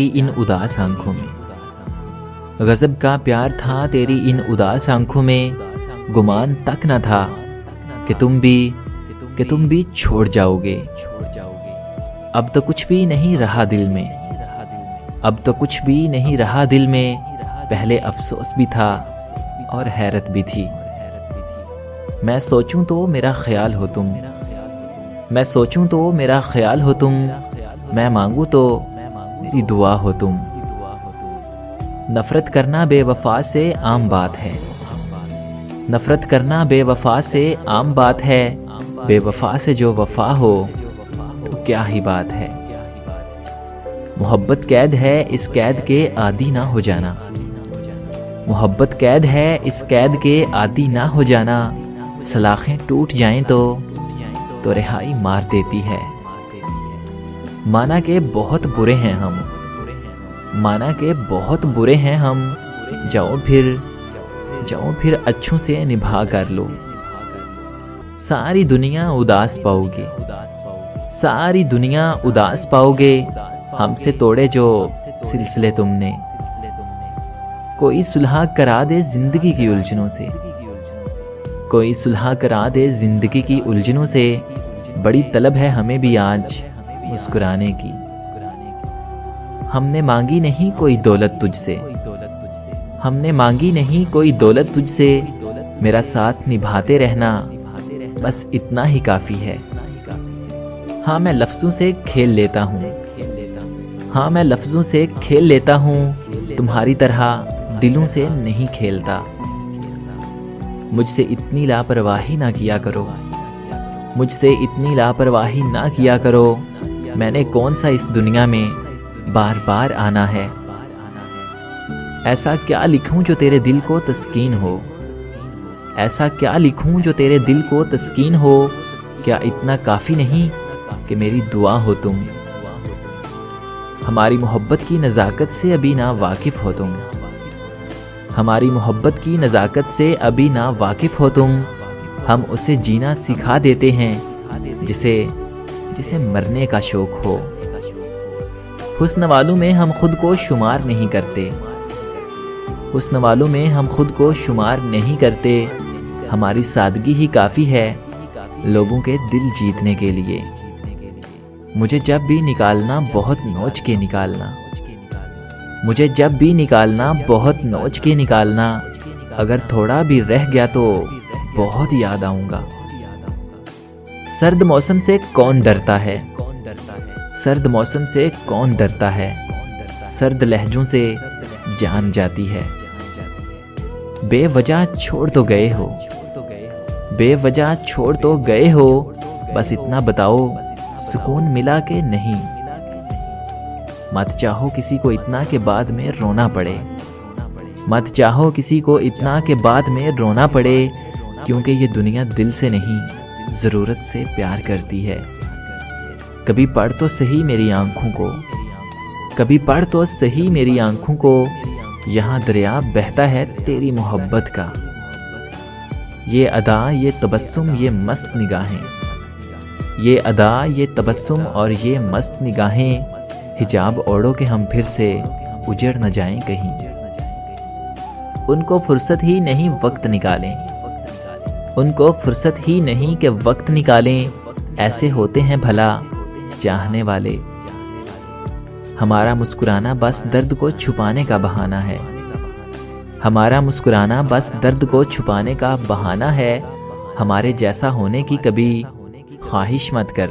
इन उदास आंखों में गजब का प्यार था तेरी इन उदास आंखों में, गुमान तक न था कि तुम भी छोड़ जाओगे। अब तो कुछ भी नहीं रहा दिल में, अब तो कुछ भी नहीं रहा दिल में, पहले अफसोस भी था और हैरत भी थी। मैं सोचूं तो मेरा ख्याल हो तुम, मैं सोचूं तो मेरा ख्याल हो तुम, मैं मांगू तो मेरी दुआ हो तुम। नफरत करना बेवफा से आम बात है, नफरत करना बेवफा से आम बात है, बेवफा से जो वफा हो तो क्या ही बात है। मोहब्बत कैद है, इस कैद के आदी ना हो जाना, मोहब्बत कैद है, इस कैद के आदी ना हो जाना। सलाखें टूट जाएं तो रिहाई मार देती है। माना के बहुत बुरे हैं हम, माना के बहुत बुरे हैं हम, जाओ फिर अच्छों से निभा कर लो। सारी दुनिया उदास पाओगे, सारी दुनिया उदास पाओगे, हमसे तोड़े जो सिलसिले तुमने। कोई सुलह करा दे जिंदगी की उलझनों से, कोई सुलह करा दे जिंदगी की उलझनों से। बड़ी तलब है हमें भी आज मुस्कुराने की। हमने मांगी नहीं कोई दौलत तुझसे, हमने मांगी नहीं कोई दौलत तुझसे, मेरा साथ निभाते रहना बस इतना ही काफ़ी है। हाँ मैं लफ्ज़ों से खेल लेता हूँ, हाँ मैं लफ्ज़ों से खेल लेता हूँ, तुम्हारी तरह दिलों से नहीं खेलता। मुझसे इतनी लापरवाही ना किया करो, मुझसे इतनी लापरवाही ना किया करो। मैंने कौन सा इस दुनिया में बार बार आना है। ऐसा क्या लिखूं जो तेरे दिल को तस्कीन हो, ऐसा क्या लिखूं जो तेरे दिल को तस्कीन हो। क्या इतना काफ़ी नहीं कि मेरी दुआ हो तुम। हमारी मोहब्बत की नज़ाकत से अभी ना वाकिफ़ हो तुम, हमारी मोहब्बत की नज़ाकत से अभी ना वाकिफ़ हो तुम। हम उसे जीना सिखा देते हैं जिसे मरने का शौक हो। हुस्न वालों में हम खुद को शुमार नहीं करते, हुस्न वालों में हम खुद को शुमार नहीं करते। हमारी सादगी ही काफ़ी है लोगों के दिल जीतने के लिए। मुझे जब भी निकालना बहुत नोच के निकालना, मुझे जब भी निकालना बहुत नोच के निकालना। अगर थोड़ा भी रह गया तो बहुत याद आऊँगा। सर्द मौसम से कौन डरता है, सर्द मौसम से कौन डरता है, सर्द लहजों से जान जाती है। बेवजह छोड़ तो गए हो, बेवजह छोड़ तो गए हो, बस इतना बताओ सुकून मिला के नहीं। मत चाहो किसी को इतना के बाद में रोना पड़े, मत चाहो किसी को इतना के बाद में रोना पड़े, क्योंकि ये दुनिया दिल से नहीं ज़रूरत से प्यार करती है। कभी पढ़ तो सही मेरी आंखों को, कभी पढ़ तो सही मेरी आंखों को, यहाँ दरिया बहता है तेरी मोहब्बत का। ये अदा ये तबस्सुम ये मस्त निगाहें, ये अदा ये तबस्सुम और ये मस्त निगाहें। हिजाब ओढ़ो के हम फिर से उजड़ न जाएं कहीं। उनको फुर्सत ही नहीं वक्त निकालें, उनको फुर्सत ही नहीं कि वक्त निकालें। ऐसे होते हैं भला चाहने वाले। हमारा मुस्कुराना बस दर्द को छुपाने का बहाना है, हमारा मुस्कुराना बस दर्द को छुपाने का बहाना है। हमारे जैसा होने की कभी ख्वाहिश मत कर।